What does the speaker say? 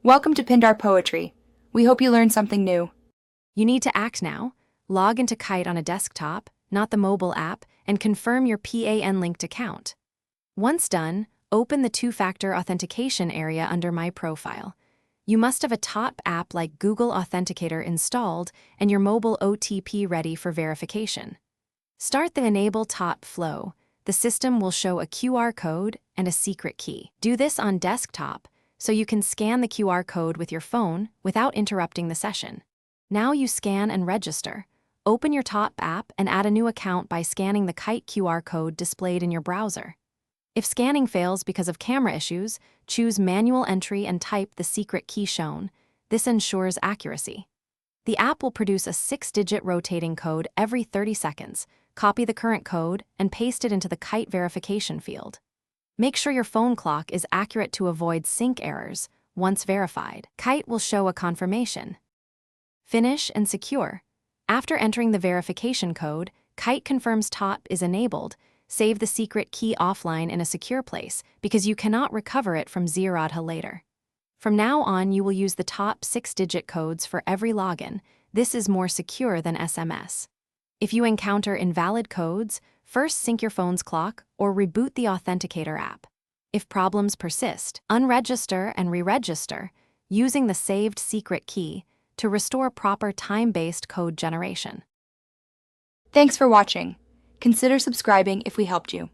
Welcome to Pindar Poetry. We hope you learned something new. You need to act now. Log into Kite on a desktop, not the mobile app, and confirm your PAN-linked account. Once done, open the two-factor authentication area under My Profile. You must have a top app like Google Authenticator installed and your mobile OTP ready for verification. Start the Enable Top flow. The system will show a QR code and a secret key. Do this on desktop, so you can scan the QR code with your phone without interrupting the session. Now you scan and register. Open your top app and add a new account by scanning the Kite QR code displayed in your browser. If scanning fails because of camera issues, choose manual entry and type the secret key shown. This ensures accuracy. The app will produce a 6-digit rotating code every 30 seconds. Copy the current code and paste it into the Kite verification field. Make sure your phone clock is accurate to avoid sync errors. Once verified, Kite will show a confirmation. Finish and secure. After entering the verification code, Kite confirms Top is enabled. Save the secret key offline in a secure place because you cannot recover it from Zerodha later. From now on, you will use the top 6-digit codes for every login. This is more secure than SMS. If you encounter invalid codes, first sync your phone's clock or reboot the Authenticator app. If problems persist, unregister and re-register using the saved secret key to restore proper time-based code generation. Thanks for watching. Consider subscribing if we helped you.